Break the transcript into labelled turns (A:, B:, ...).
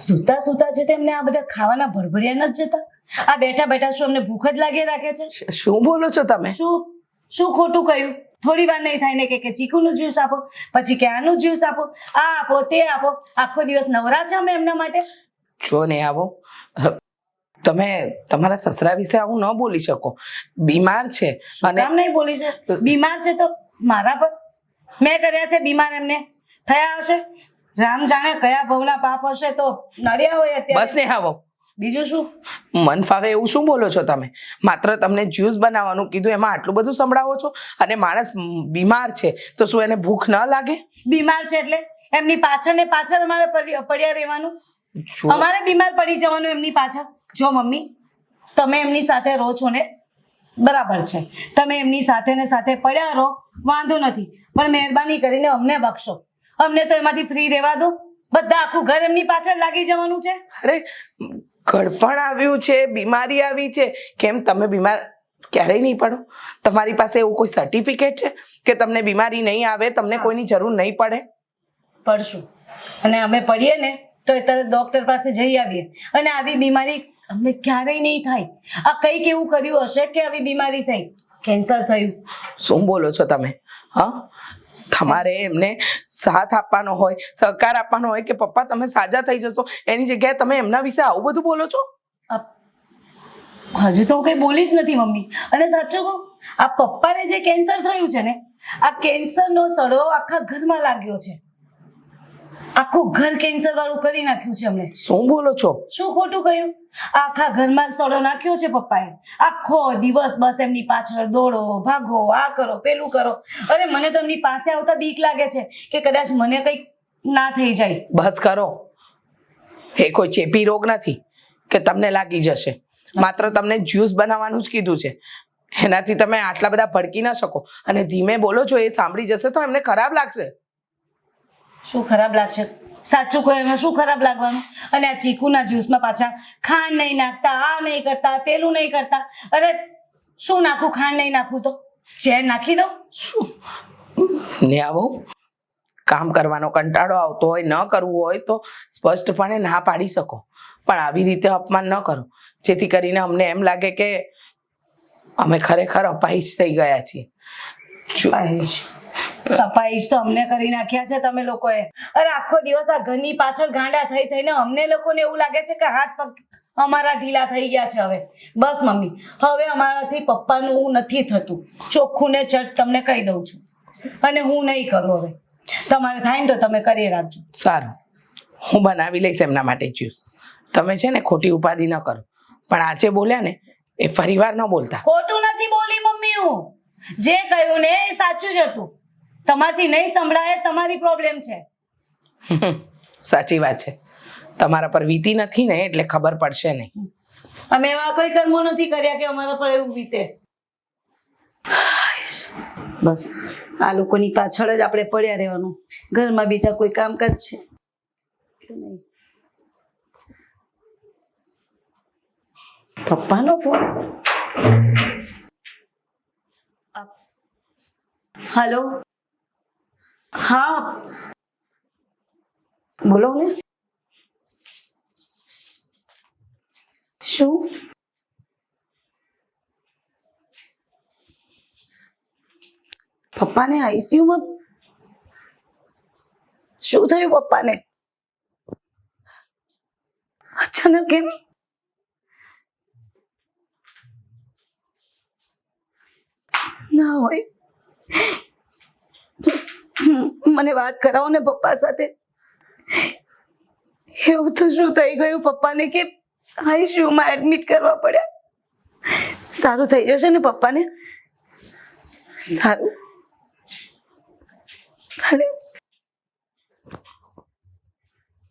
A: સૂતા સૂતા છે તેમને આ બધા ખાવાના ભરભરિયા નથી જતા? આ બેઠા બેઠા શું અમને ભૂખ જ લાગી રાખે છે?
B: શું બોલો છો તમે?
A: શું ખોટું કહ્યું? થોડી વાર નહીં થાય ને કે ચીકુનું જ્યુસ આપો, પછી કે આનું જ્યુસ આપો, આ આપો તે આપો. આખો દિવસ નવરા છે અમે એમના માટે?
B: જો ને આવો, તમે તમારા સસરા વિશે આવું ન બોલી શકો. બીમાર છે અને
A: કામ નહીં બોલી છે? બીમાર છે તો મારા પર મેં કર્યા છે બીમાર? એમને થયા હશે, રામ જાણે કયા ભવના પાપ હશે તો નડ્યા હોય અત્યારે.
B: બસ ને આવો.
A: બીજું શું?
B: મન ફાવે એવું શું બોલો છો તમે? માત્ર તમને જ્યુસ બનાવવાનું કીધું એમાં આટલું બધું સંભળાવો છો? અને માણસ બીમાર છે તો શું એને ભૂખ ન લાગે?
A: બીમાર છે એટલે એમની પાછળ ને પાછળ અમારે પડ્યા રહેવાનું? અમારે બીમાર પડી જવાનું એમની પાછળ? જો મમ્મી, તમે એમની સાથે રહો છો ને બરાબર છે, તમે એમની સાથે ને સાથે પડ્યા રહો, વાંધો નથી, પણ મહેરબાની કરીને અમને બક્ષો. અમને તો એમાંથી ફ્રી રહેવા દો. બધા આખું ઘર એમની પાછળ લાગી જવાનું છે?
B: અરે ગળપણ આવ્યું છે, બીમારી આવી છે, કેમ તમે બીમાર ક્યારેય નહીં પડો? તમારી પાસે એવું કોઈ સર્ટિફિકેટ છે કે તમને બીમારી નહીં આવે, તમને કોઈની જરૂર નહીં પડે?
A: પડશું, અને અમે પડીએ ને તો એ તરત ડોક્ટર પાસે જઈ આવીએ, અને આવી બીમારી અમને ક્યારેય નહીં થાય. આ કંઈક એવું કર્યું હશે કે આવી બીમારી થઈ, કેન્સર થયું.
B: શું બોલો છો તમે? હા, તમારે એમને સાથ આપવાનો હોય, સહકાર આપવાનો હોય કે પપ્પા તમે સાજા થઈ જશો, એની જગ્યાએ તમે એમના વિશે આવું બધું બોલો છો?
A: હજુ તો હું કઈ બોલી જ નથી મમ્મી. અને સાચું કહું, આ પપ્પાને જે કેન્સર થયું છે ને, આ કેન્સરનો સડો આખા ઘરમાં લાગ્યો છે. આખું ઘર કેન્સર વાળું કરી નાખ્યું છે અમને.
B: શું બોલો છો?
A: શું ખોટું કહ્યું? આખા ઘરમાં સડો નાખ્યો છે પપ્પાએ. આખો દિવસ બસ એમની પાછળ દોડો ભાગો, આ કરો પેલું કરો. અરે મને તો એમની પાસે આવતા બીક લાગે છે કે કદાચ મને કંઈક ના થઈ જાય.
B: બસ કરો, એ કોઈ ચેપી રોગ નથી કે તમને લાગી જશે. માત્ર તમને જ્યુસ બનાવવાનું જ કીધું છે, એનાથી તમે આટલા બધા ભડકી ન શકો. અને ધીમે બોલો છો, એ સાંભળી જશે તો એમને ખરાબ લાગશે.
A: શું ખરાબ લાગશે? સાચું કહો, એમાં શું ખરાબ લાગવાનું? અને આ ચીકુના જ્યુસમાં પાછા ખાંડ નહીં નાખતા, આ નહીં કરતા, પેલું નહીં કરતા. અરે શું નાખું? ખાંડ નહીં નાખું તો ચેર નાખી દો.
B: શું ને આવો, કામ કરવાનો કંટાળો આવતો હોય, ન કરવું હોય તો સ્પષ્ટપણે ના પાડી શકો, પણ આવી રીતે અપમાન ન કરો જેથી કરીને અમને એમ લાગે કે અમે ખરેખર અપાહિજ થઈ ગયા છીએ.
A: અપાહિજ તો અમને કરી નાખ્યા છે તમે લોકોએ. અરે આખો દિવસ આ ઘરની પાછળ ગાંડા થઈ થઈને અમને લોકોને એવું લાગે છે કે હાથ પગ અમારા ઢીલા થઈ ગયા છે. હવે બસ મમ્મી, હવે અમારાથી પપ્પાનું નથી થતું. ચોખ્ખું ને ચટ તમને કહી દઉં છું, અને હું નહીં કરું. હવે તમારે થાય ને તો તમે કરી રાખજો.
B: સારું, હું બનાવી લઈશ એમના માટે જ્યુસ. તમે છે ને ખોટી ઉપાધિ ન કરો, પણ આજે બોલ્યા ને એ ફરીવાર ન બોલતા.
A: ખોટું નથી બોલી મમ્મી, હું જે કહ્યું ને એ સાચું જ હતું. તમારથી નહીં સંભળાય, તમારી પ્રોબ્લેમ છે.
B: સાચી વાત છે, તમારા પર વીતી નથી ને એટલે ખબર પડશે નહીં.
A: અમે એવા કોઈ કર્મો નથી કર્યા કે અમારા પર એવું વીતે. બસ આ લોકોની પાછળ જ આપણે પડ્યા રહેવાનું. ઘરમાં બીજા કોઈ કામકાજ છે કે નહીં? પપ્પાનો ફોન. હેલો, હા બોલો ને. શું? પપ્પાને આઈસીયુમાં? શું થયું પપ્પાને? અચાનક કેમ? ના હોય, મને વાત કરાવો ને પપ્પા સાથે. એવું તો શું થઈ ગયું પપ્પાને કે આઈસીયુમાં એડમિટ કરવા પડ્યા? સારું થઈ જશે ને પપ્પાને? સારું. ભલે.